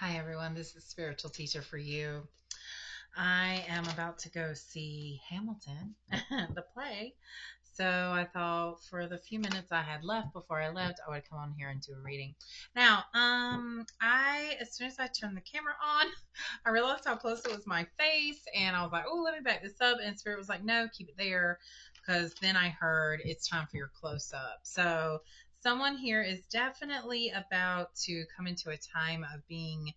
Hi, everyone. This is Spiritual Teacher for You. I am about to go see Hamilton, the play. So I thought for the few minutes I had left before I left, I would come on here and do a reading. Now, as soon as I turned the camera on, I realized how close it was to my face, and I was like, "Oh, let me back this up." And Spirit was like, "No, keep it there," because then I heard it's time for your close up. So someone here is definitely about to come into a time of being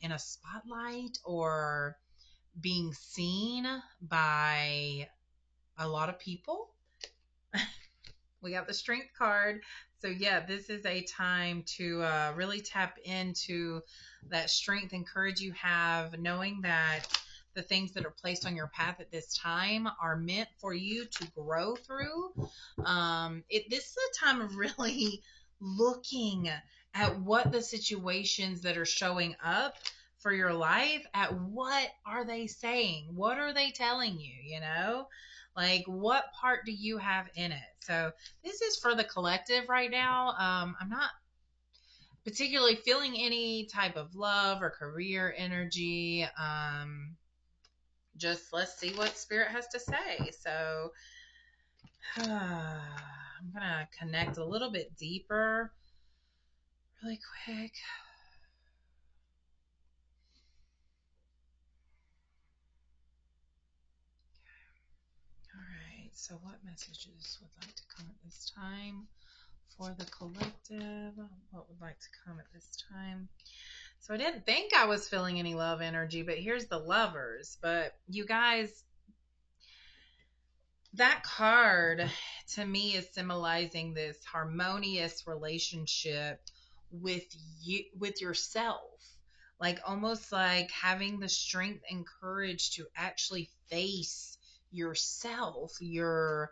in a spotlight or being seen by a lot of people. We got the strength card. So, yeah, this is a time to really tap into that strength and courage you have, knowing that the things that are placed on your path at this time are meant for you to grow through. This is a time of really looking at what the situations that are showing up for your life, at what are they saying? What are they telling you? Like, what part do you have in it? So this is for the collective right now. I'm not particularly feeling any type of love or career energy. Just let's see what Spirit has to say. So I'm going to connect a little bit deeper really quick. All right. So what messages would like to come at this time for the collective? What would like to come at this time? So I didn't think I was feeling any love energy, but here's the lovers. But you guys, that card to me is symbolizing this harmonious relationship with you, with yourself. Like almost like having the strength and courage to actually face yourself, your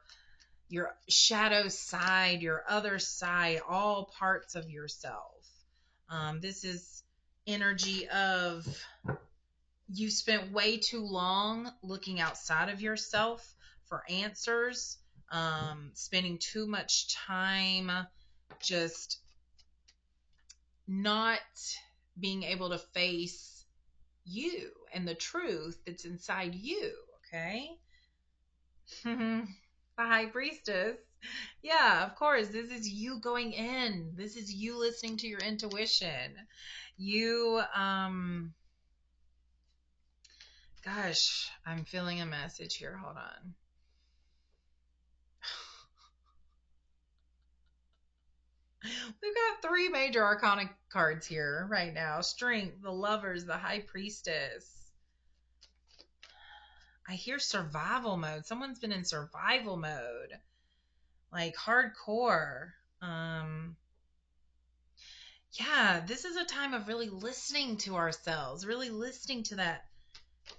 shadow side, your other side, all parts of yourself. This is energy of you spent way too long looking outside of yourself for answers, spending too much time just not being able to face you and the truth that's inside you, okay? The High Priestess. Yeah, of course. This is you going in. This is you listening to your intuition. You, gosh, I'm feeling a message here. Hold on. We've got three major arcana cards here right now: Strength, the Lovers, the High Priestess. I hear survival mode. Someone's been in survival mode, like hardcore. Um, yeah, this is a time of really listening to ourselves, really listening to that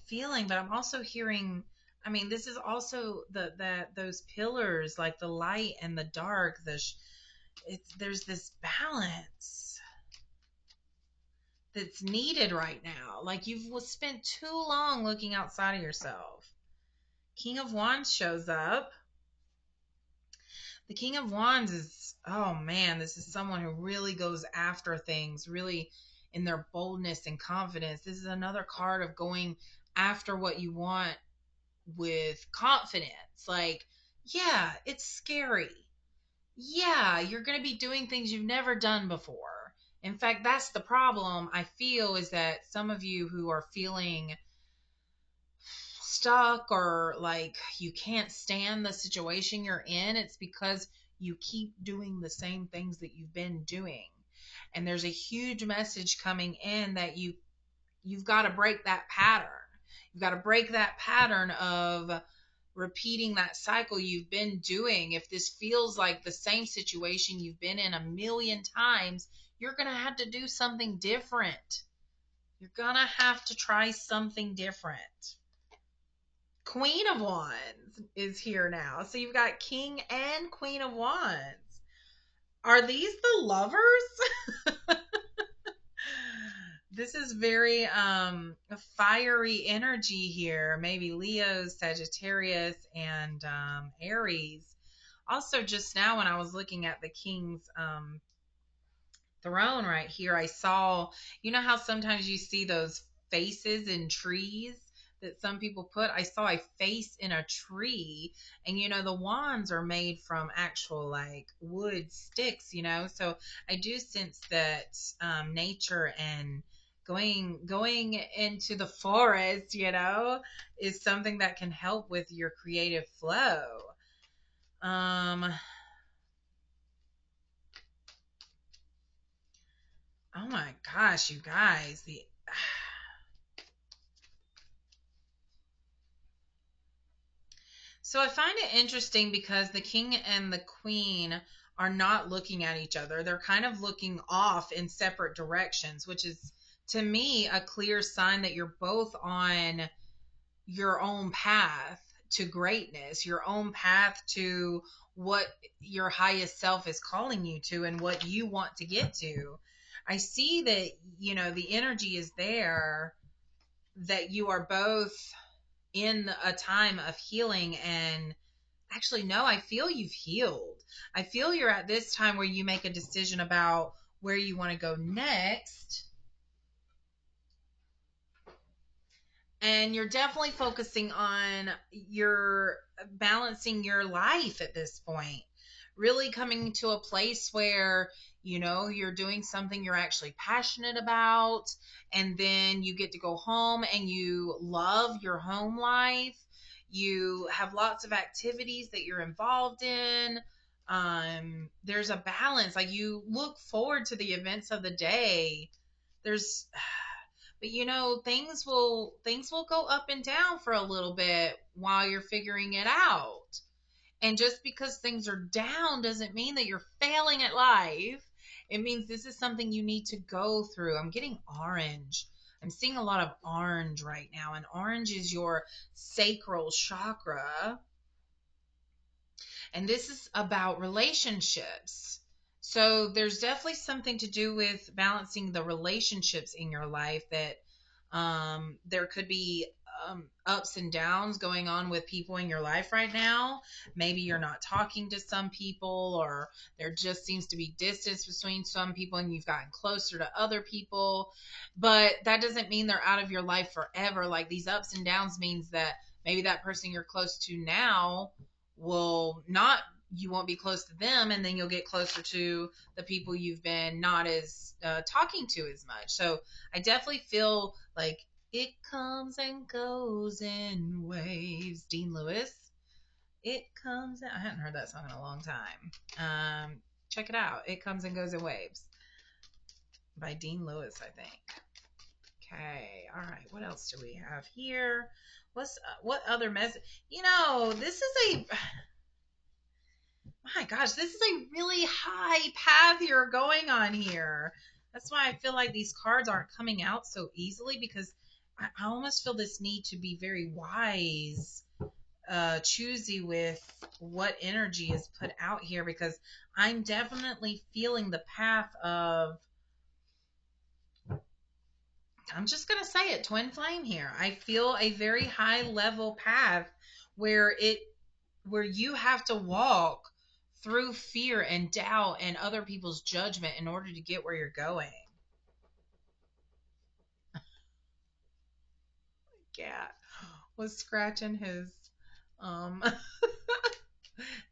feeling. But I'm also hearing, I mean, this is also that those pillars, like the light and the dark. There's this balance that's needed right now. Like you've spent too long looking outside of yourself. King of Wands shows up. The King of Wands is, oh man, this is someone who really goes after things, really in their boldness and confidence. This is another card of going after what you want with confidence. Like, yeah, it's scary. Yeah, you're going to be doing things you've never done before. In fact, that's the problem I feel, is that some of you who are feeling stuck or like you can't stand the situation you're in, it's because you keep doing the same things that you've been doing. And there's a huge message coming in that you've got to break that pattern. You've got to break that pattern of repeating that cycle you've been doing. If this feels like the same situation you've been in a million times, you're going to have to do something different. You're going to have to try something different. Queen of Wands is here now. So you've got King and Queen of Wands. Are these the lovers? This is very fiery energy here. Maybe Leo, Sagittarius, and Aries. Also, just now when I was looking at the King's throne right here, I saw, you know how sometimes you see those faces in trees that some people put? I saw a face in a tree, and the wands are made from actual like wood sticks, so I do sense that nature and going into the forest, is something that can help with your creative flow. um oh my gosh, you guys, the So I find it interesting because the king and the queen are not looking at each other. They're kind of looking off in separate directions, which is to me a clear sign that you're both on your own path to greatness, your own path to what your highest self is calling you to and what you want to get to. I see that, the energy is there, that you are both in a time of healing. And actually, no, I feel you've healed. I feel you're at this time where you make a decision about where you want to go next. And you're definitely focusing on your balancing your life at this point. Really coming to a place where, you're doing something you're actually passionate about, and then you get to go home and you love your home life. You have lots of activities that you're involved in. There's a balance. Like, you look forward to the events of the day. There's But things will go up and down for a little bit while you're figuring it out. And just because things are down doesn't mean that you're failing at life. It means this is something you need to go through. I'm getting orange. I'm seeing a lot of orange right now, and orange is your sacral chakra. And this is about relationships. So there's definitely something to do with balancing the relationships in your life, that there could be ups and downs going on with people in your life right now. Maybe you're not talking to some people, or there just seems to be distance between some people and you've gotten closer to other people. But that doesn't mean they're out of your life forever. Like, these ups and downs means that maybe that person you're close to now will not, you won't be close to them, and then you'll get closer to the people you've been not as talking to as much. So I definitely feel like it comes and goes in waves. Dean Lewis. It comes. I hadn't heard that song in a long time. Check it out. It comes and goes in waves by Dean Lewis, I think. Okay. All right. What else do we have here? What other message? This is a, my gosh, this is a really high path you're going on here. That's why I feel like these cards aren't coming out so easily, because I almost feel this need to be very wise, choosy with what energy is put out here, because I'm definitely feeling the path of, I'm just going to say it, twin flame here. I feel a very high level path where you have to walk through fear and doubt and other people's judgment in order to get where you're going. Cat was scratching um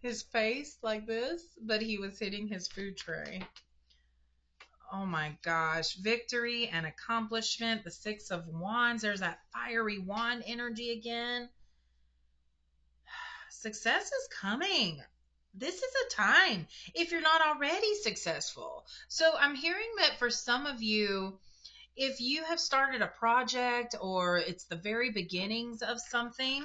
his face like this, but he was hitting his food tray. Oh my gosh. Victory and accomplishment. The Six of Wands. There's that fiery wand energy again. Success is coming. This is a time if you're not already successful. So I'm hearing that for some of you, if you have started a project or it's the very beginnings of something,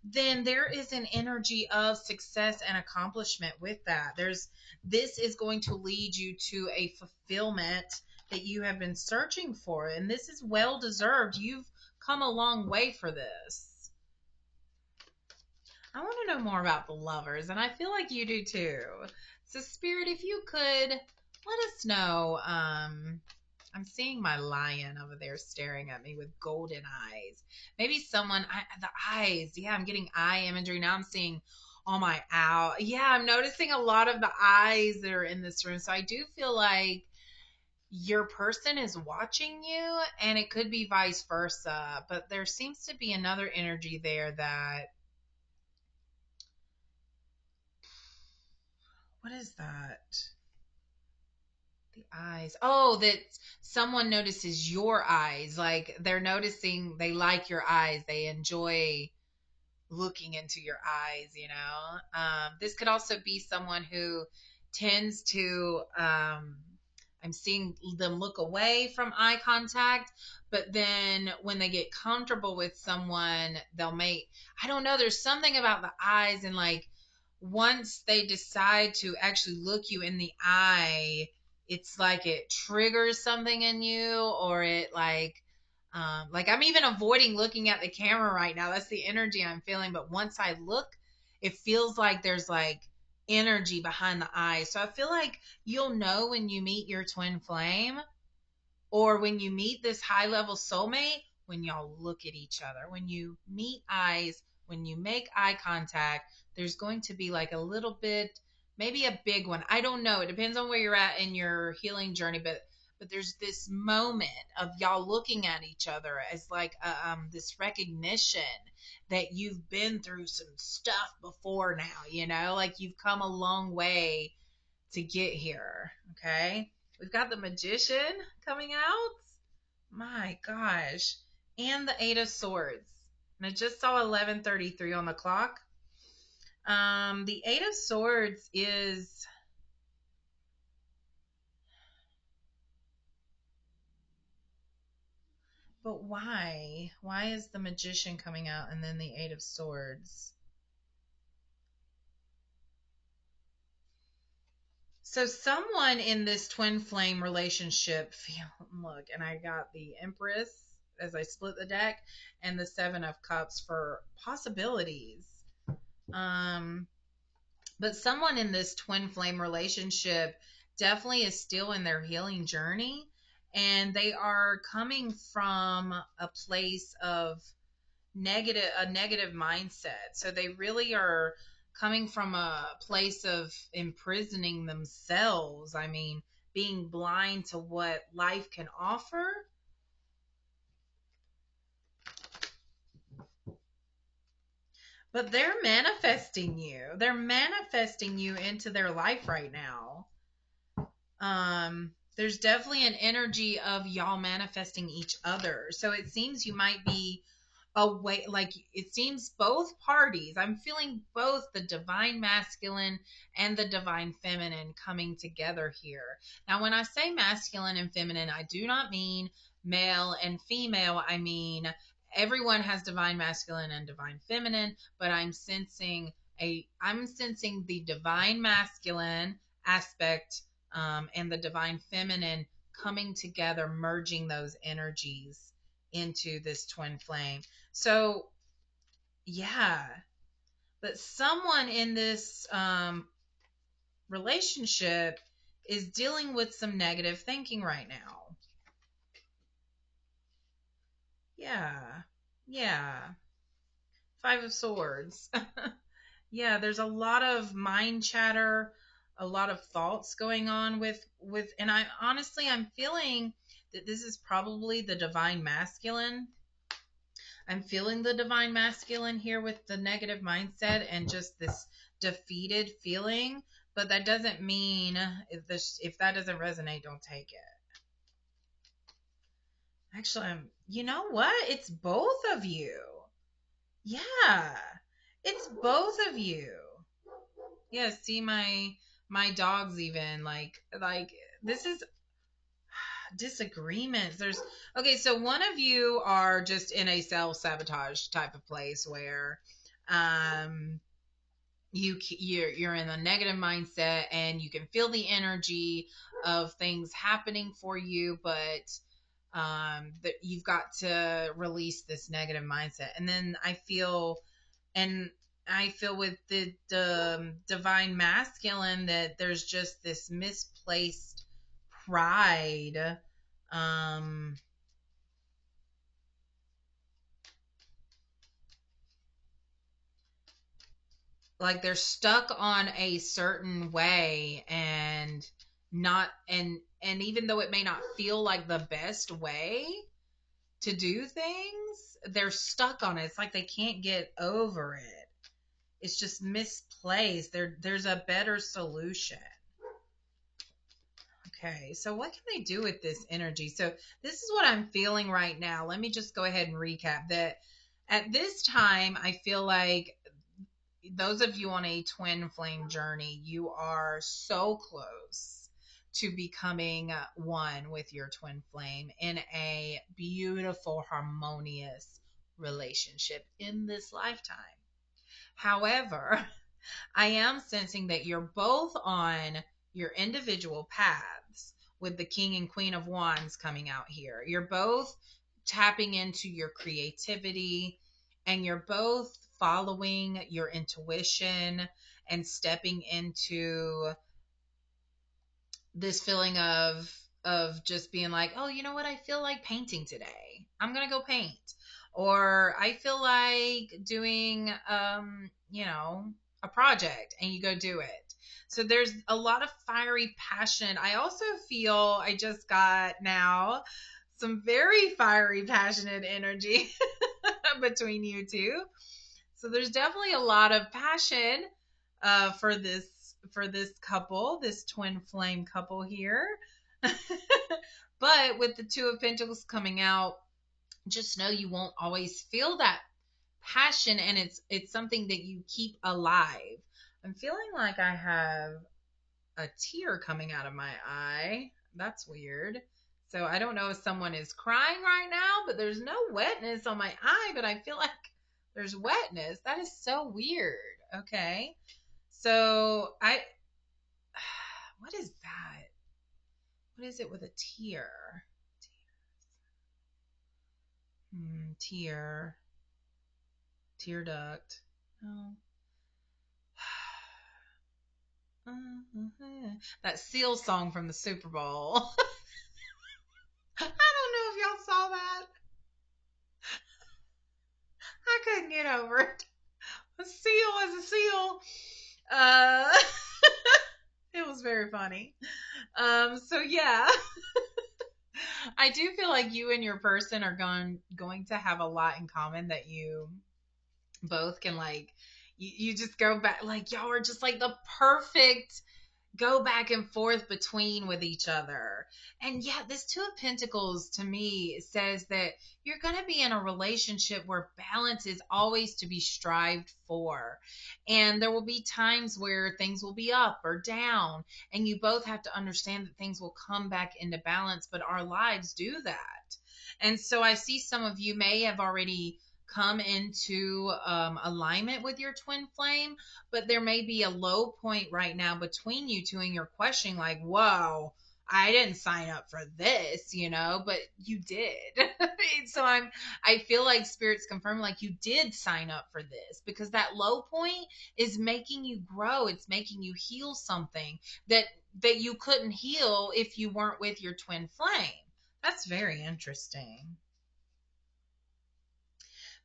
then there is an energy of success and accomplishment with that. This is going to lead you to a fulfillment that you have been searching for, and this is well deserved. You've come a long way for this. I want to know more about the lovers, and I feel like you do too. So, Spirit, if you could let us know. I'm seeing my lion over there staring at me with golden eyes. Maybe the eyes. Yeah, I'm getting eye imagery. Now I'm seeing all my owl. Yeah, I'm noticing a lot of the eyes that are in this room. So I do feel like your person is watching you, and it could be vice versa, but there seems to be another energy there that, what is that? The eyes. Oh, that someone notices your eyes. Like they're noticing, they like your eyes. They enjoy looking into your eyes, you know. This could also be someone who tends to, I'm seeing them look away from eye contact, but then when they get comfortable with someone, they'll make, I don't know, there's something about the eyes, and like once they decide to actually look you in the eye, it's like it triggers something in you, or it like I'm even avoiding looking at the camera right now. That's the energy I'm feeling. But once I look, it feels like there's like energy behind the eyes. So I feel like you'll know when you meet your twin flame, or when you meet this high level soulmate, when y'all look at each other, when you meet eyes, when you make eye contact, there's going to be like a little bit, maybe a big one. I don't know. It depends on where you're at in your healing journey, but there's this moment of y'all looking at each other as like this recognition that you've been through some stuff before now, you know, like you've come a long way to get here. Okay. We've got the magician coming out. My gosh. And the Eight of Swords. And I just saw 11:33 on the clock. The Eight of Swords is, but why? Why is the magician coming out and then the Eight of Swords? So someone in this twin flame relationship feel, look, and I got the Empress as I split the deck, and the Seven of Cups for possibilities. Um, but someone in this twin flame relationship definitely is still in their healing journey, and they are coming from a place of a negative mindset. So they really are coming from a place of imprisoning themselves. I mean, being blind to what life can offer. But they're manifesting you. They're manifesting you into their life right now. There's definitely an energy of y'all manifesting each other. So it seems you might be away, like it seems both parties, I'm feeling both the divine masculine and the divine feminine coming together here. Now when I say masculine and feminine, I do not mean male and female. I mean everyone has divine masculine and divine feminine, but I'm sensing the divine masculine aspect, and the divine feminine coming together, merging those energies into this twin flame. So, yeah, but someone in this relationship is dealing with some negative thinking right now. Yeah, yeah. Five of Swords. Yeah, there's a lot of mind chatter, a lot of thoughts going on and I'm feeling that this is probably the divine masculine. I'm feeling the divine masculine here with the negative mindset and just this defeated feeling, but that doesn't mean, if that doesn't resonate, don't take it. Actually, you know what? It's both of you. Yeah. It's both of you. Yeah, see my dogs even like this is disagreements. There's okay, so one of you are just in a self-sabotage type of place where um you're in a negative mindset and you can feel the energy of things happening for you, but that you've got to release this negative mindset. And then and I feel with the divine masculine that there's just this misplaced pride. Um, like they're stuck on a certain way and not and And even though it may not feel like the best way to do things, they're stuck on it. It's like they can't get over it. It's just misplaced. There's a better solution. Okay, so what can they do with this energy? So this is what I'm feeling right now. Let me just go ahead and recap that. At this time, I feel like those of you on a twin flame journey, you are so close to becoming one with your twin flame in a beautiful, harmonious relationship in this lifetime. However, I am sensing that you're both on your individual paths with the King and Queen of Wands coming out here. You're both tapping into your creativity and you're both following your intuition and stepping into this feeling of just being like, oh, you know what, I feel like painting today, I'm gonna go paint. Or I feel like doing a project, and you go do it. So there's a lot of fiery passion. I also feel, I just got now some very fiery passionate energy between you two. So there's definitely a lot of passion for this couple, this twin flame couple here. But with the Two of Pentacles coming out, just know you won't always feel that passion, and it's something that you keep alive. I'm feeling like I have a tear coming out of my eye. That's weird. So I don't know if someone is crying right now, but there's no wetness on my eye, but I feel like there's wetness. That is so weird. Okay. So what is that? What is it with a tear? Tear. Tear duct. Oh. That Seal song from the Super Bowl. I don't know if y'all saw that. I couldn't get over it. A seal is a seal. Uh, it was very funny. So yeah, I do feel like you and your person are going to have a lot in common, that you both can like you just go back, like y'all are just like the perfect go back and forth between with each other. And yeah, this Two of Pentacles to me says that you're going to be in a relationship where balance is always to be strived for. And there will be times where things will be up or down, and you both have to understand that things will come back into balance, but our lives do that. And so I see some of you may have already come into alignment with your twin flame, but there may be a low point right now between you two, and you're questioning like, whoa, I didn't sign up for this, but you did. So I feel like Spirit's confirm like you did sign up for this, because that low point is making you grow. It's making you heal something that you couldn't heal if you weren't with your twin flame. That's very interesting.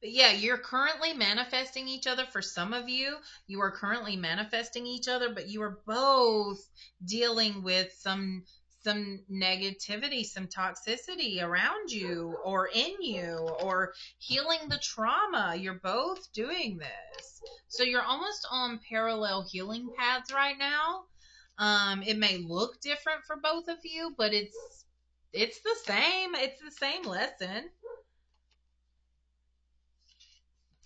But yeah, you're currently manifesting each other. For some of you, you are currently manifesting each other, but you are both dealing with some negativity, some toxicity around you or in you, or healing the trauma. You're both doing this. So you're almost on parallel healing paths right now. It may look different for both of you, but it's the same. It's the same lesson.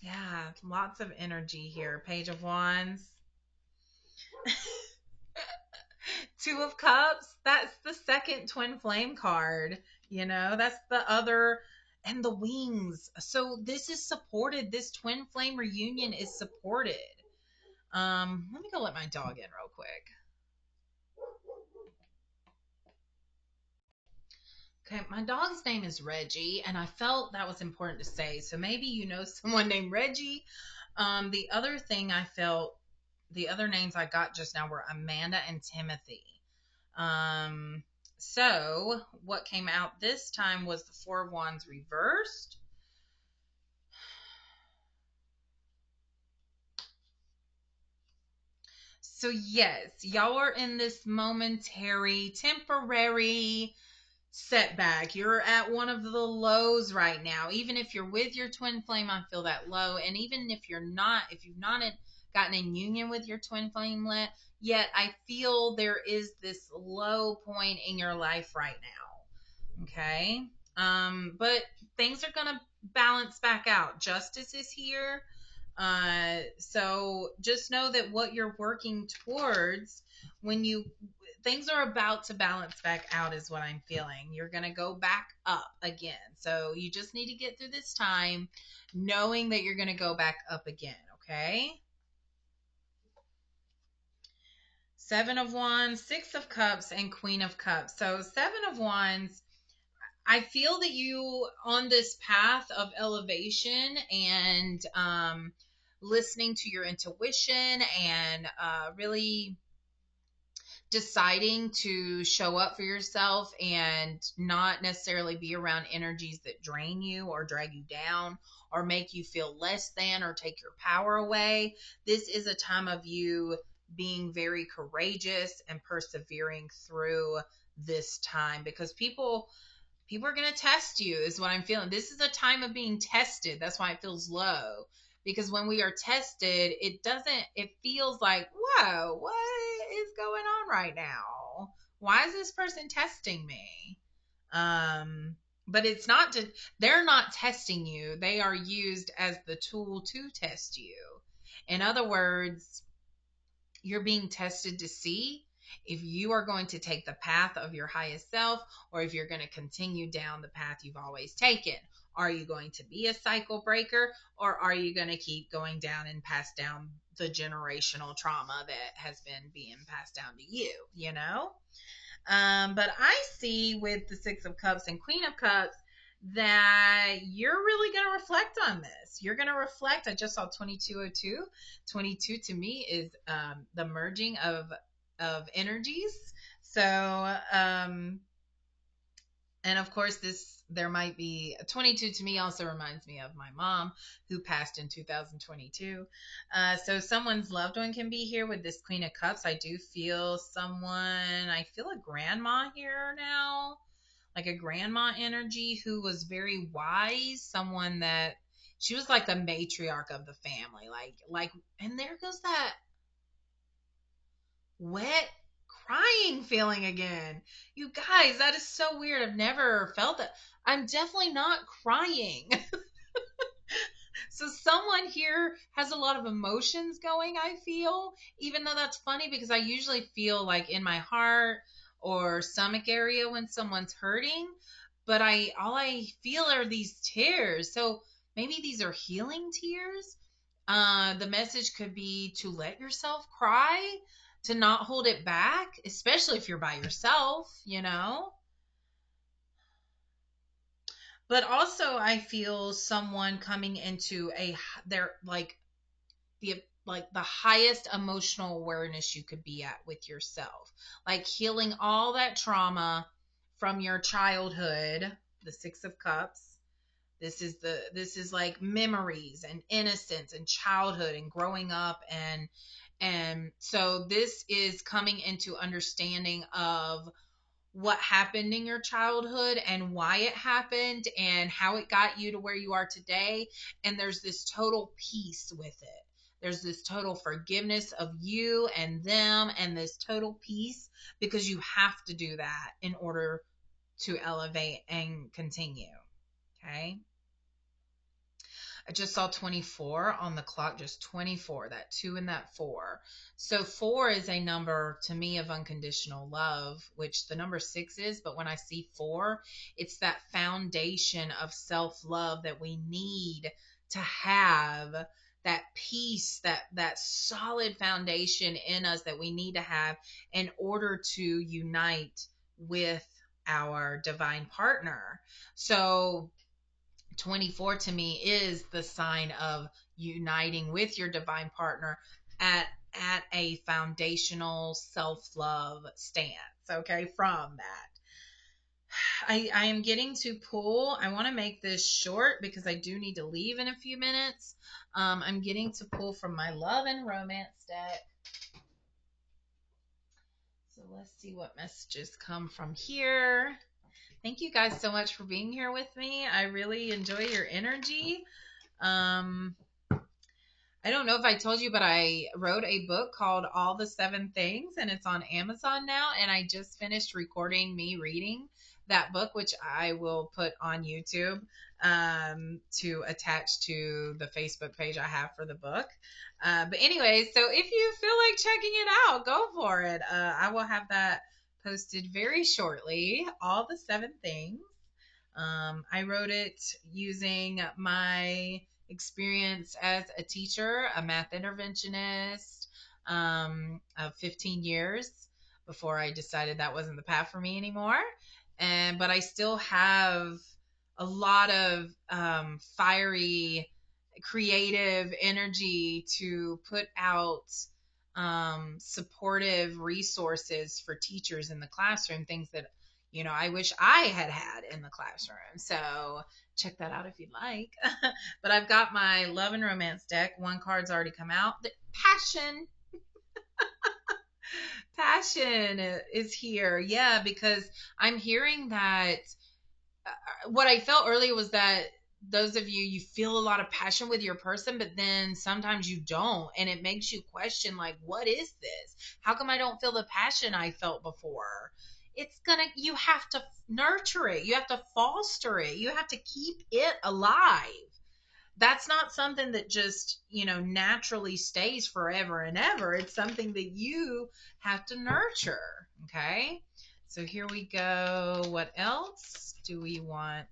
Yeah, lots of energy here. Page of Wands. Two of Cups. That's the second twin flame card. That's the other. And the wings. So this is supported. This twin flame reunion is supported. Let me go let my dog in real quick. Okay, my dog's name is Reggie, and I felt that was important to say. So maybe you know someone named Reggie. The other thing I felt, the other names I got just now were Amanda and Timothy. So what came out this time was the Four of Wands reversed. So yes, y'all are in this momentary, temporary setback. You're at one of the lows right now. Even if you're with your twin flame, I feel that low. And even if you're not, if you've not gotten in union with your twin flame yet, I feel there is this low point in your life right now. Okay. But things are gonna balance back out. Justice is here. So just know that what you're working towards, when you things are about to balance back out, is what I'm feeling. You're going to go back up again. So you just need to get through this time knowing that you're going to go back up again. Okay. Seven of Wands, Six of Cups, and Queen of Cups. So, Seven of Wands, I feel that you on this path of elevation and listening to your intuition and really deciding to show up for yourself and not necessarily be around energies that drain you or drag you down or make you feel less than or take your power away. This is a time of you being very courageous and persevering through this time, because people are going to test you, is what I'm feeling. This is a time of being tested. That's why it feels low, because when we are tested, it feels like, whoa, what is going on right now? Why is this person testing me? But it's not to, they're not testing you. They are used as the tool to test you. In other words, you're being tested to see if you are going to take the path of your highest self, or if you're going to continue down the path you've always taken. Are you going to be a cycle breaker, or are you going to keep going down and pass down the generational trauma that has been being passed down to you, you know? But I see with the Six of Cups and Queen of Cups that you're really going to reflect on this. You're going to reflect. I just saw 2202. 22 to me is the merging of energies. So, and of course, there might be 22 to me also reminds me of my mom who passed in 2022. So someone's loved one can be here with this Queen of Cups. I do feel I feel a grandma here now, like a grandma energy who was very wise, someone that she was like the matriarch of the family. And there goes that wet crying feeling again. You guys, that is so weird. I've never felt that. I'm definitely not crying. So someone here has a lot of emotions going, I feel, even though that's funny because I usually feel like in my heart or stomach area when someone's hurting, but I all I feel are these tears. So maybe these are healing tears. The message could be to let yourself cry, to not hold it back, especially if you're by yourself, you know? But also I feel someone coming into they're like the highest emotional awareness you could be at with yourself, like healing all that trauma from your childhood, the Six of Cups. This is like memories and innocence and childhood and growing up, and so this is coming into understanding of what happened in your childhood and why it happened and how it got you to where you are today. And there's this total peace with it. There's this total forgiveness of you and them, and this total peace, because you have to do that in order to elevate and continue. Okay. I just saw 24 on the clock, just 24, that 2 and that 4. So 4 is a number to me of unconditional love, which the number 6 is. But when I see 4, it's that foundation of self love that we need to have, that peace, that solid foundation in us that we need to have in order to unite with our divine partner. So 24 to me is the sign of uniting with your divine partner at a foundational self-love stance. Okay, from that, I am getting to pull. I want to make this short because I do need to leave in a few minutes. I'm getting to pull from my love and romance deck. let's see what messages come from here. Thank you guys so much for being here with me. I really enjoy your energy. Um, I don't know if I told you, but I wrote a book called All the Seven Things, and it's on Amazon now. And I just finished recording me reading that book, which I will put on YouTube to attach to the Facebook page I have for the book. But anyway, so if you feel like checking it out, go for it. I will have that posted very shortly. All the Seven Things. I wrote it using my experience as a teacher, a math interventionist, of 15 years before I decided that wasn't the path for me anymore. But I still have a lot of fiery, creative energy to put out supportive resources for teachers in the classroom, things that I wish I had had in the classroom. So check that out if you'd like. But I've got my love and romance deck. One card's already come out. The passion is here. Yeah, because I'm hearing that what I felt earlier was that those of you feel a lot of passion with your person, but then sometimes you don't, and it makes you question, like, what is this? How come I don't feel the passion I felt before? You have to nurture it, you have to foster it, you have to keep it alive. That's not something that just naturally stays forever and ever. It's something that you have to nurture. Okay, so here we go. What else do we want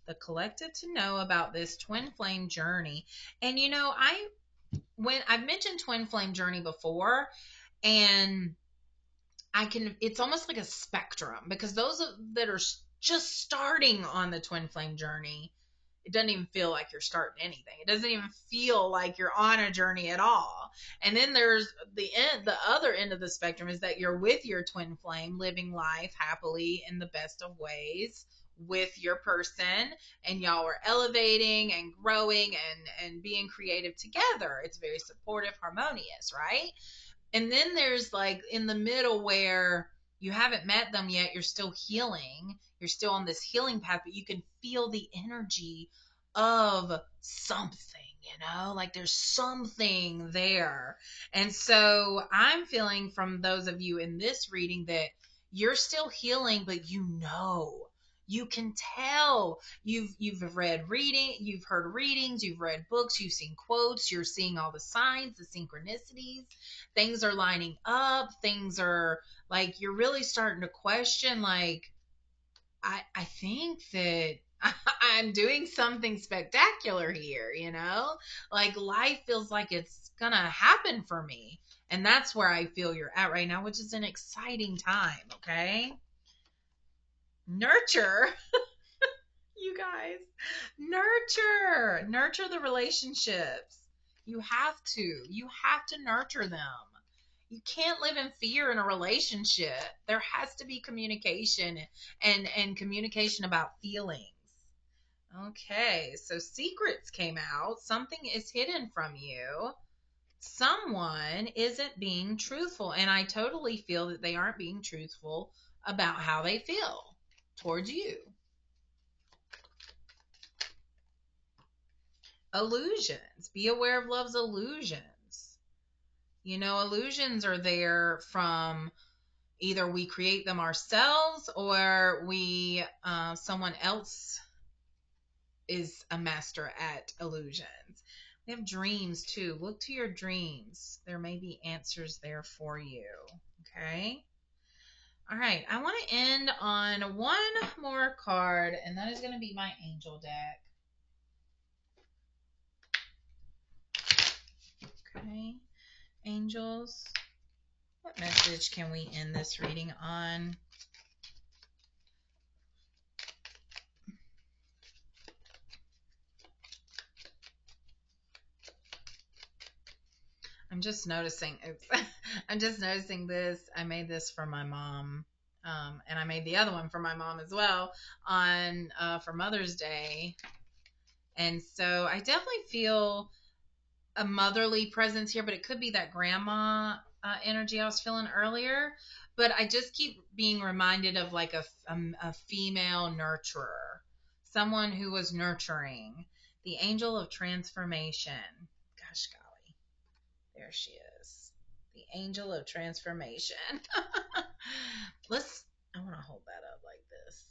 the collective to know about this twin flame journey? And I've mentioned twin flame journey before, and it's almost like a spectrum, because those that are just starting on the twin flame journey, it doesn't even feel like you're starting anything. It doesn't even feel like you're on a journey at all. And then there's the other end of the spectrum, is that you're with your twin flame, living life happily in the best of ways with your person, and y'all are elevating and growing and being creative together. It's very supportive, harmonious, right? And then there's like in the middle where you haven't met them yet, you're still healing, you're still on this healing path, but you can feel the energy of something, like there's something there. And so I'm feeling from those of you in this reading that you're still healing, but you can tell. You've heard readings, you've read books, you've seen quotes, you're seeing all the signs, the synchronicities. Things are lining up. Things are like, you're really starting to question, like, I think that I'm doing something spectacular here. Like, life feels like it's gonna happen for me. And that's where I feel you're at right now, which is an exciting time. Okay, nurture. You guys, nurture the relationships. You have to nurture them. You can't live in fear in a relationship. There has to be communication, and communication about feelings. Okay, so secrets came out. Something is hidden from you. Someone isn't being truthful, and I totally feel that they aren't being truthful about how they feel towards you. Illusions. Be aware of love's illusions. Illusions are there from either we create them ourselves, or someone else is a master at illusions. We have dreams too. Look to your dreams. There may be answers there for you. Okay. All right. I want to end on one more card, and that is going to be my angel deck. Okay. Angels, what message can we end this reading on? I'm just noticing. I'm just noticing this. I made this for my mom, and I made the other one for my mom as well for Mother's Day. And so I definitely feel a motherly presence here, but it could be that grandma energy I was feeling earlier, but I just keep being reminded of like a female nurturer, someone who was nurturing, the angel of transformation. Gosh golly, there she is, the angel of transformation. Let's. I want to hold that up like this.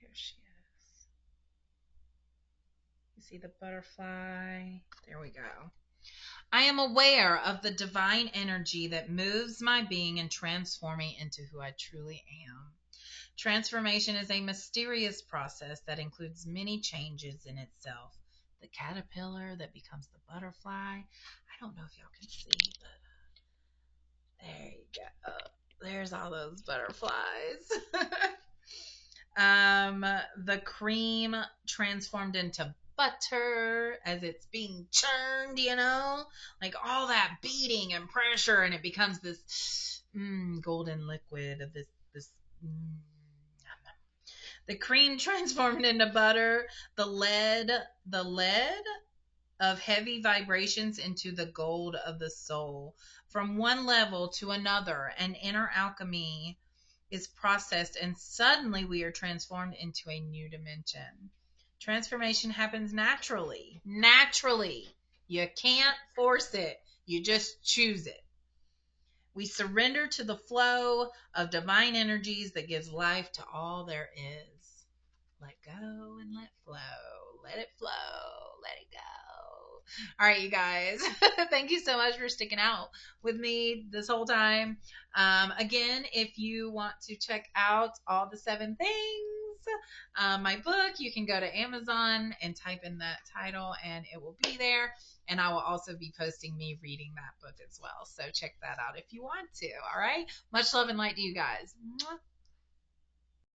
There she is. You see the butterfly? There we go. I am aware of the divine energy that moves my being and transforms me into who I truly am. Transformation is a mysterious process that includes many changes in itself. The caterpillar that becomes the butterfly. I don't know if y'all can see, but there you go. There's all those butterflies. The cream transformed into butter as it's being churned, like all that beating and pressure, and it becomes this golden liquid of this. Mm. The cream transformed into butter. The lead of heavy vibrations into the gold of the soul. From one level to another, an inner alchemy is processed, and suddenly we are transformed into a new dimension. Transformation happens naturally. Naturally. You can't force it, you just choose it. We surrender to the flow of divine energies that gives life to all there is. Let go and let flow. Let it flow. Let it go. All right, you guys. Thank you so much for sticking out with me this whole time. Again, if you want to check out all the 7 things, my book, you can go to Amazon and type in that title and it will be there. And I will also be posting me reading that book as well. So check that out if you want to. All right. Much love and light to you guys. Mwah.